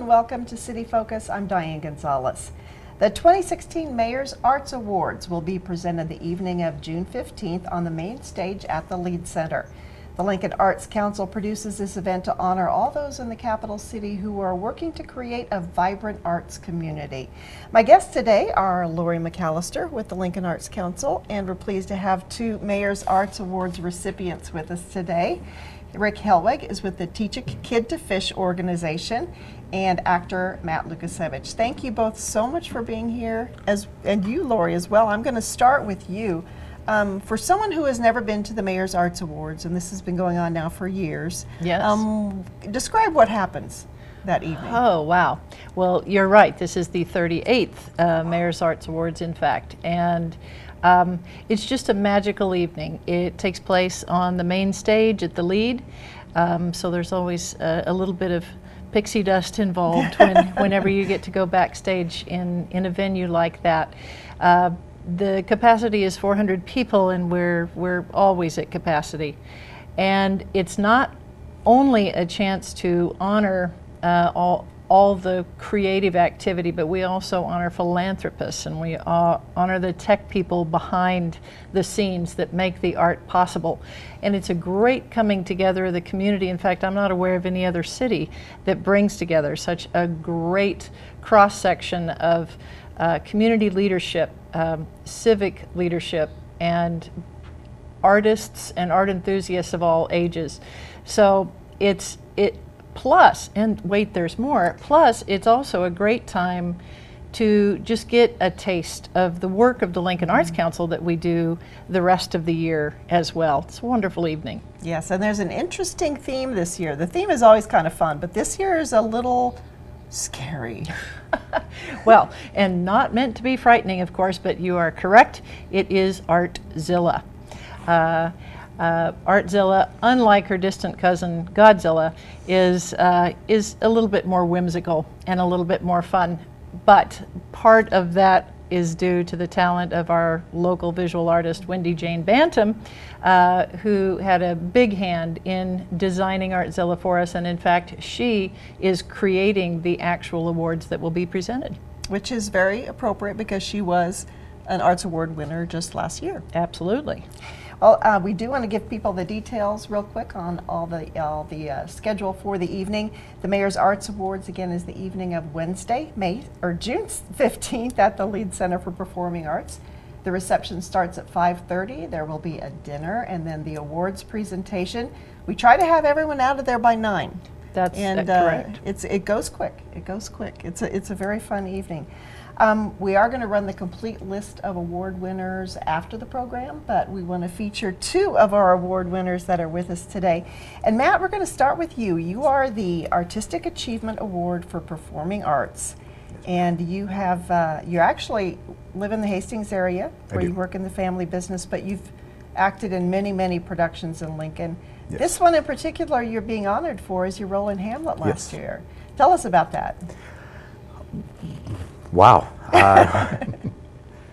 welcome to City Focus. I'm Diane Gonzalez. The 2016 Mayor's Arts Awards will be presented the evening of June 15th on the main stage at the Lead Center. The Lincoln Arts Council produces this event to honor all those in the capital city who are working to create a vibrant arts community. My guests today are Lori McAllister with the Lincoln Arts Council, and we're pleased to have two Mayor's Arts Awards recipients with us today. Rick Helwig is with the Teach a Kid to Fish organization, and actor Matt Lukasiewicz. Thank you both so much for being here, and you, Lori, as well. I'm going to start with you. For someone who has never been to the Mayor's Arts Awards, and this has been going on now for years, yes. Describe what happens that evening. Oh, wow. Well, you're right. This is the 38th Mayor's Arts Awards, in fact, and it's just a magical evening. It takes place on the main stage at the Lead, so there's always a little bit of pixie dust involved whenever you get to go backstage in a venue like that. The capacity is 400 people, and we're always at capacity. And it's not only a chance to honor all the creative activity, but we also honor philanthropists, and we honor the tech people behind the scenes that make the art possible. And it's a great coming together of the community. In fact, I'm not aware of any other city that brings together such a great cross-section of community leadership, civic leadership, and artists and art enthusiasts of all ages. So plus, and wait, there's more, plus it's also a great time to just get a taste of the work of the Lincoln Arts Council that we do the rest of the year as well. It's a wonderful evening. Yes, and there's an interesting theme this year. The theme is always kind of fun, but this year is a little scary. Well, and not meant to be frightening, of course, but you are correct. It is Artzilla. Artzilla, unlike her distant cousin Godzilla, is a little bit more whimsical and a little bit more fun. But part of that is due to the talent of our local visual artist, Wendy Jane Bantam, who had a big hand in designing Artzilla for us. And in fact, she is creating the actual awards that will be presented. Which is very appropriate because she was an Arts Award winner just last year. Absolutely. Well, we do want to give people the details real quick on all the schedule for the evening. The Mayor's Arts Awards, again, is the evening of Wednesday, June 15th at the Lead Center for Performing Arts. The reception starts at 5:30. There will be a dinner and then the awards presentation. We try to have everyone out of there by 9. That's correct. It goes quick. It goes quick. It's a very fun evening. We are going to run the complete list of award winners after the program, but we want to feature two of our award winners that are with us today. And Matt, we're going to start with you. You are the Artistic Achievement Award for Performing Arts, and you actually live in the Hastings area where you work in the family business, but you've acted in many, many productions in Lincoln. Yes. This one in particular you're being honored for is your role in Hamlet last year. Tell us about that. Wow,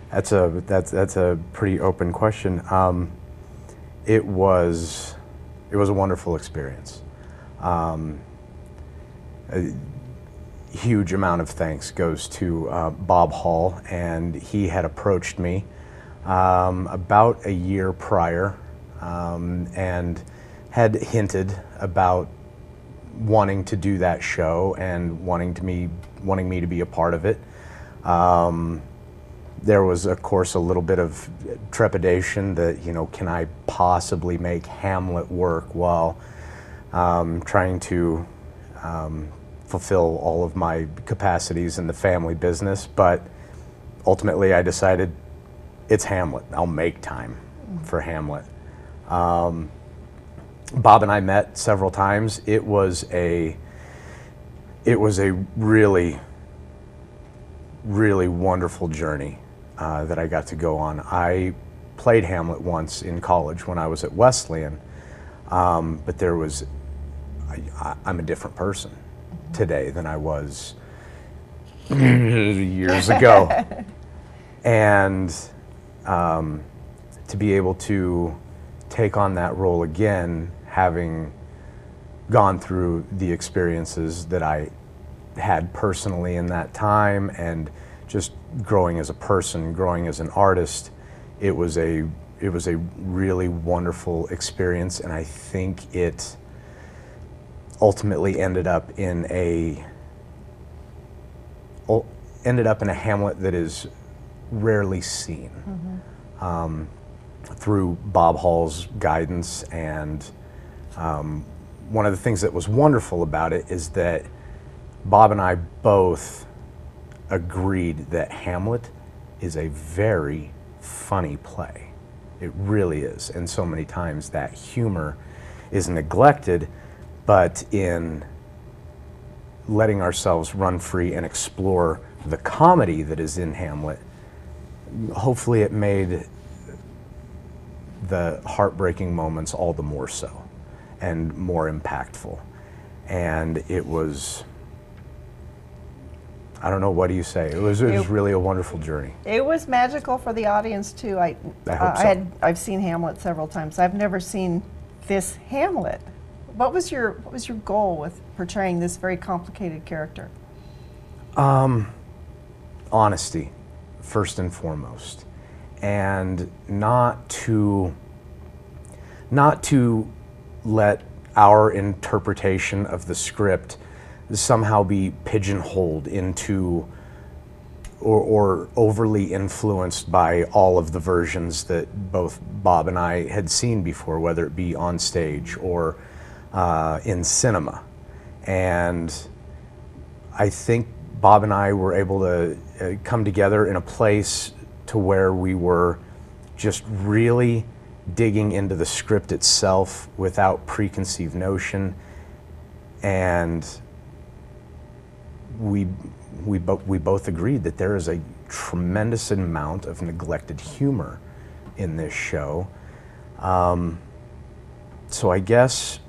that's a pretty open question. It was a wonderful experience. A huge amount of thanks goes to Bob Hall, and he had approached me about a year prior and had hinted about wanting to do that show and wanting me to be a part of it. There was, of course, a little bit of trepidation that, can I possibly make Hamlet work while trying to fulfill all of my capacities in the family business. But ultimately, I decided it's Hamlet. I'll make time for Hamlet. Bob and I met several times. It was a really wonderful journey that I got to go on. I played Hamlet once in college when I was at Wesleyan, but I'm a different person today than I was years ago. And to be able to take on that role again, having gone through the experiences that I had personally in that time, and just growing as a person, growing as an artist, it was a really wonderful experience, and I think it ultimately ended up in a Hamlet that is rarely seen. Through Bob Hall's guidance, and one of the things that was wonderful about it is that Bob and I both agreed that Hamlet is a very funny play. It really is, and so many times that humor is neglected, but in letting ourselves run free and explore the comedy that is in Hamlet, hopefully it made the heartbreaking moments all the more so and more impactful. And it was, I don't know, what do you say? It was really a wonderful journey. It was magical for the audience too. I hope so. I've seen Hamlet several times. I've never seen this Hamlet. What was your goal with portraying this very complicated character? Honesty, first and foremost, and not to let our interpretation of the script somehow be pigeonholed into or overly influenced by all of the versions that both Bob and I had seen before, whether it be on stage or in cinema. And I think Bob and I were able to come together in a place to where we were just really digging into the script itself without preconceived notion, and we both agreed that there is a tremendous amount of neglected humor in this show. So I guess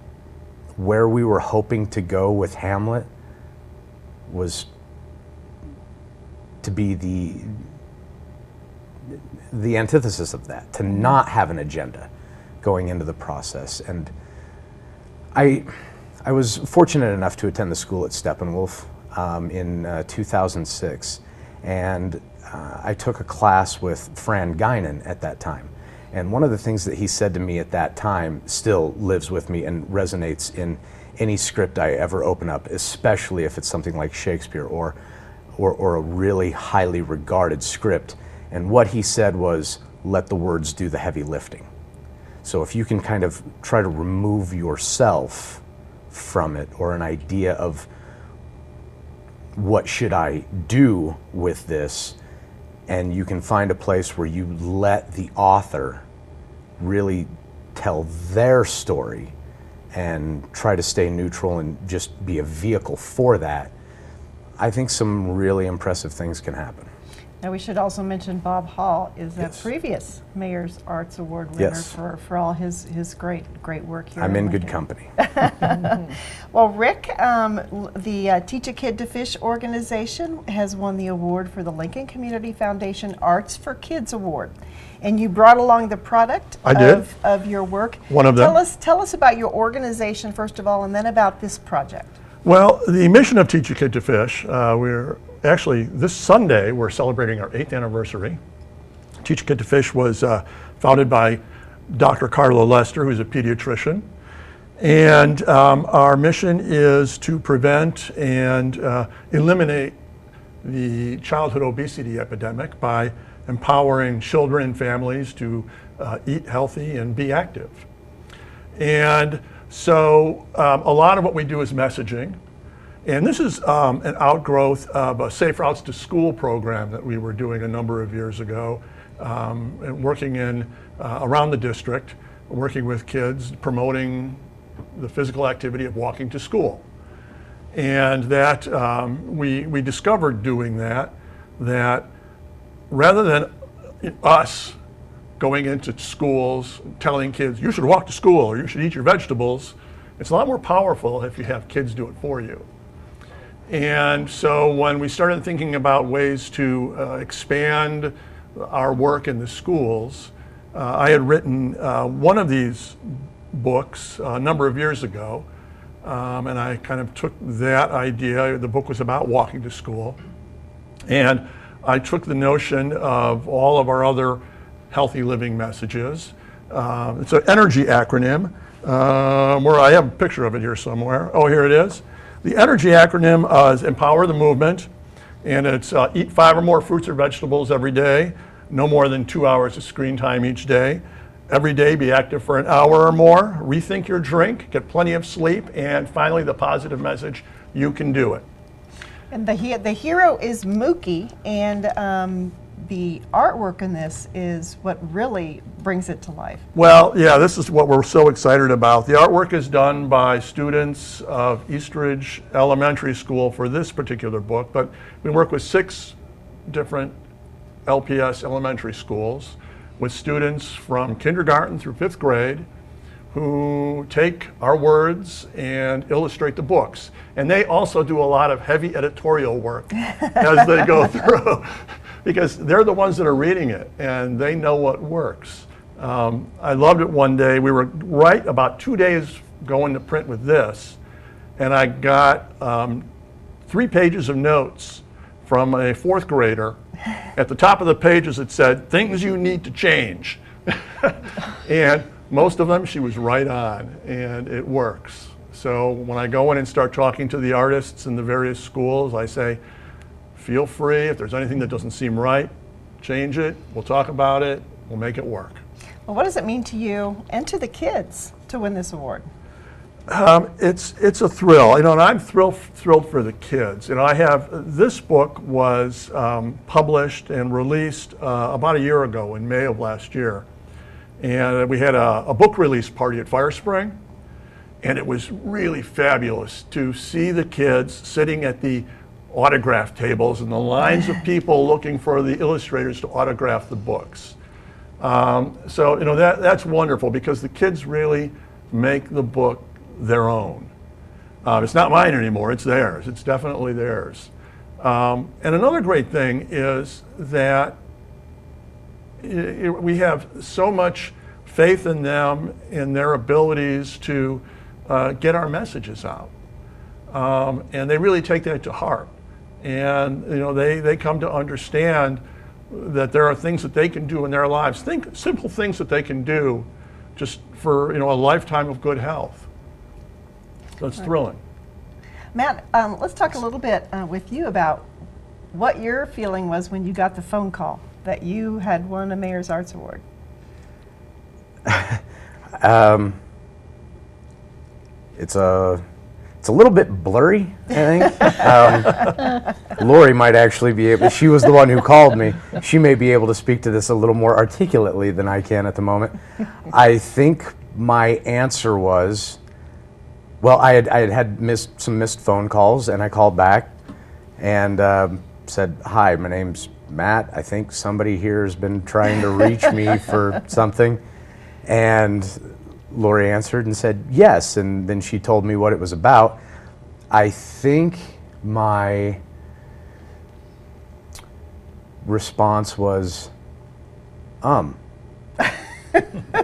where we were hoping to go with Hamlet was to be the antithesis of that, to not have an agenda going into the process. And I was fortunate enough to attend the school at Steppenwolf in 2006, and I took a class with Fran Guinan at that time. And one of the things that he said to me at that time still lives with me and resonates in any script I ever open up, especially if it's something like Shakespeare or a really highly regarded script. And what he said was, let the words do the heavy lifting. So if you can kind of try to remove yourself from it, or an idea of what should I do with this, and you can find a place where you let the author really tell their story and try to stay neutral and just be a vehicle for that, I think some really impressive things can happen. Now we should also mention Bob Hall is a Yes. previous Mayor's Arts Award winner Yes. for all his great work here. I'm in good Lincoln. company. Well, Rick, the Teach a Kid to Fish organization has won the award for the Lincoln Community Foundation Arts for Kids Award. And you brought along the product I did. of your work. One of them. Tell us about your organization, first of all, and then about this project. Well, the mission of Teach a Kid to Fish, we're actually, this Sunday, we're celebrating our 8th anniversary. Teach a Kid to Fish was founded by Dr. Carla Lester, who's a pediatrician. And our mission is to prevent and eliminate the childhood obesity epidemic by empowering children and families to eat healthy and be active. And so a lot of what we do is messaging. And this is an outgrowth of a Safe Routes to School program that we were doing a number of years ago, and working in around the district, working with kids, promoting the physical activity of walking to school. And that we discovered doing that rather than us going into schools telling kids, you should walk to school or you should eat your vegetables, it's a lot more powerful if you have kids do it for you. And so when we started thinking about ways to expand our work in the schools, I had written one of these books a number of years ago And I kind of took that idea. The book was about walking to school. And I took the notion of all of our other healthy living messages. It's an energy acronym, where I have a picture of it here somewhere. Oh, here it is. The energy acronym is Empower the Movement, and it's eat 5 or more fruits or vegetables every day, no more than 2 hours of screen time each day. Every day be active for an hour or more, rethink your drink, get plenty of sleep, and finally the positive message, you can do it. And the hero is Mookie, and the artwork in this is what really brings it to life. Well, yeah, this is what we're so excited about. The artwork is done by students of Eastridge Elementary School for this particular book, but we work with 6 different LPS elementary schools with students from kindergarten through 5th grade who take our words and illustrate the books. And they also do a lot of heavy editorial work as they go through, because they're the ones that are reading it and they know what works. I loved it one day. We were right about 2 days going to print with this, and I got 3 pages of notes from a 4th grader. At the top of the pages it said, things you need to change. And most of them she was right on, and it works. So when I go in and start talking to the artists in the various schools, I say, feel free, if there's anything that doesn't seem right, change it, we'll talk about it, we'll make it work. Well, what does it mean to you and to the kids to win this award? It's a thrill, and I'm thrilled for the kids. I have, this book was published and released about a year ago in May of last year. And we had a book release party at Fire Spring, and it was really fabulous to see the kids sitting at the autograph tables and the lines of people looking for the illustrators to autograph the books. So that's wonderful, because the kids really make the book their own. It's not mine anymore, it's theirs. It's definitely theirs. And another great thing is that we have so much faith in them, in their abilities to get our messages out. And they really take that to heart. And they come to understand that there are things that they can do in their lives, simple things that they can do just for a lifetime of good health. So it's thrilling. Matt, let's talk a little bit with you about what your feeling was when you got the phone call that you had won a Mayor's Arts Award. It's a little bit blurry, I think. Lori might actually be able, she was the one who called me. She may be able to speak to this a little more articulately than I can at the moment. I think my answer was, well, I had some missed phone calls, and I called back and said, hi, my name's Matt. I think somebody here has been trying to reach me for something. And Lori answered and said yes, and then she told me what it was about. I think my response was,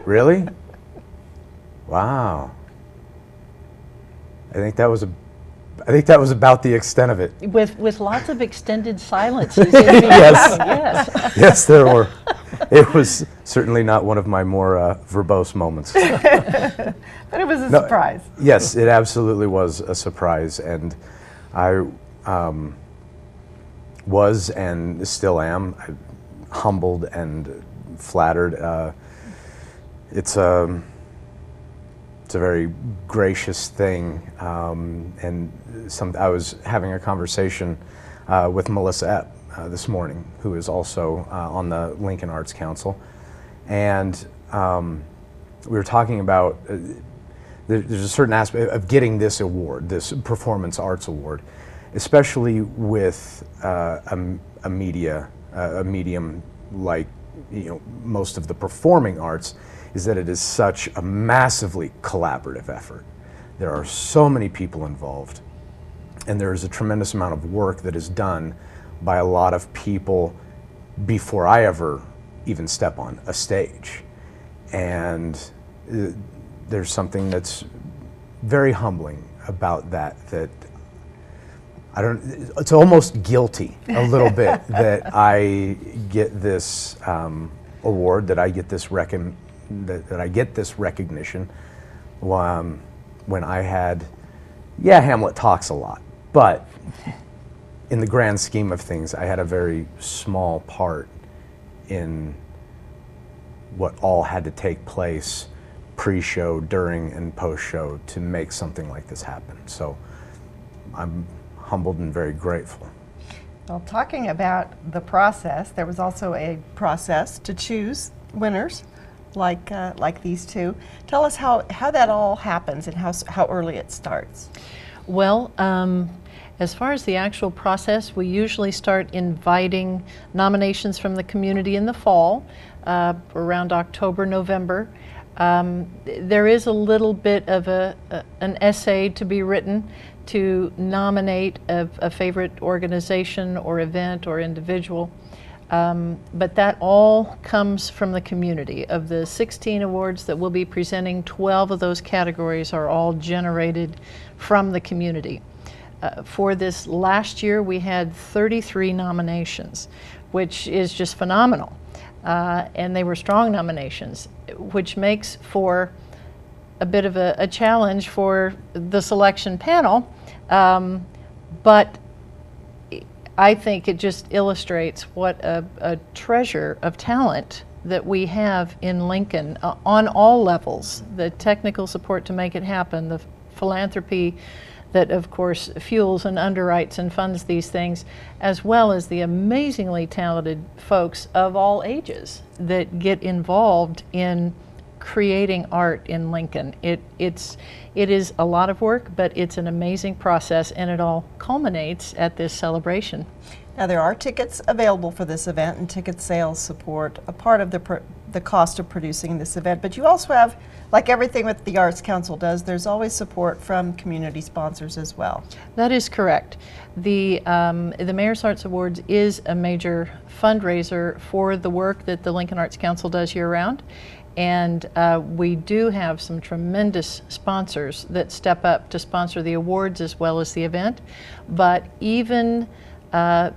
really? Wow. I think that was about the extent of it. With lots of extended silences. In between. Yes. Yes. Yes, there were. It was certainly not one of my more verbose moments. But it was a surprise. Yes, it absolutely was a surprise, and I was and still am humbled and flattered. It's a very gracious thing, and I was having a conversation with Melissa Epp this morning, who is also on the Lincoln Arts Council, and we were talking about there's a certain aspect of getting this award, this Performance Arts Award, especially with a medium like most of the performing arts, is that it is such a massively collaborative effort. There are so many people involved, and there is a tremendous amount of work that is done by a lot of people before I ever even step on a stage. And there's something that's very humbling about that it's almost guilty a little bit that I get this award, that I get this recognition when I had, Hamlet talks a lot, but in the grand scheme of things, I had a very small part in what all had to take place pre-show, during, and post-show to make something like this happen. So I'm humbled and very grateful. Well, talking about the process, there was also a process to choose winners like these two. Tell us how that all happens and how early it starts. Well, as far as the actual process, we usually start inviting nominations from the community in the fall, around October, November. There is a little bit of an essay to be written to nominate a favorite organization or event or individual. But that all comes from the community. Of the 16 awards that we'll be presenting, 12 of those categories are all generated from the community. For this last year, we had 33 nominations, which is just phenomenal. And they were strong nominations, which makes for a bit of a challenge for the selection panel. But I think it just illustrates what a treasure of talent that we have in Lincoln on all levels. The technical support to make it happen, the philanthropy that of course fuels and underwrites and funds these things, as well as the amazingly talented folks of all ages that get involved in creating art in Lincoln. It is a lot of work, but it's an amazing process, and it all culminates at this celebration. Now, there are tickets available for this event, and ticket sales support a part of the cost of producing this event. But you also have, like everything that the Arts Council does, there's always support from community sponsors as well. That is correct. The Mayor's Arts Awards is a major fundraiser for the work that the Lincoln Arts Council does year-round. And we do have some tremendous sponsors that step up to sponsor the awards as well as the event. But even the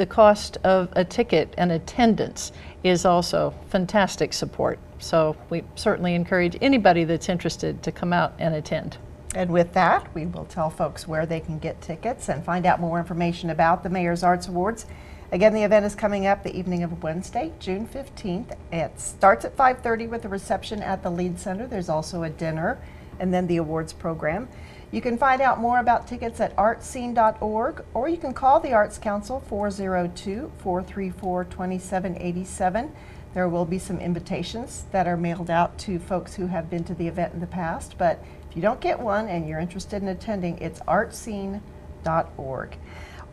cost of a ticket and attendance is also fantastic support. So we certainly encourage anybody that's interested to come out and attend. And with that, we will tell folks where they can get tickets and find out more information about the Mayor's Arts Awards. Again, the event is coming up the evening of Wednesday, June 15th. It starts at 5:30 with a reception at the Lead Center. There's also a dinner and then the awards program. You can find out more about tickets at artscene.org, or you can call the Arts Council 402-434-2787. There will be some invitations that are mailed out to folks who have been to the event in the past, but if you don't get one and you're interested in attending, it's artscene.org.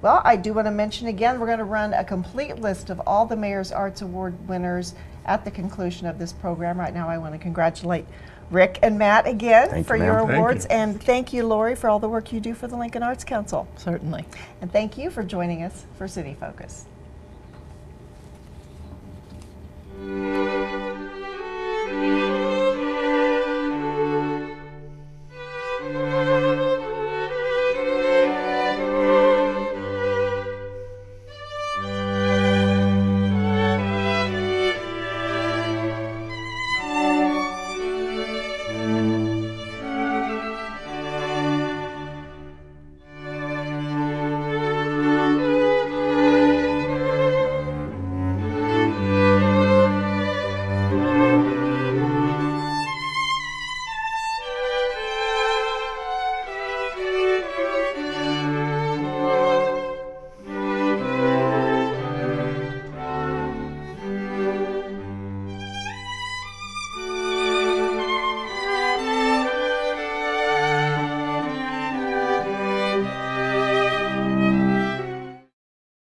Well, I do want to mention again, we're going to run a complete list of all the Mayor's Arts Award winners at the conclusion of this program. Right now, I want to congratulate Rick and Matt again for your awards. And thank you, Lori, for all the work you do for the Lincoln Arts Council. Certainly. And thank you for joining us for City Focus.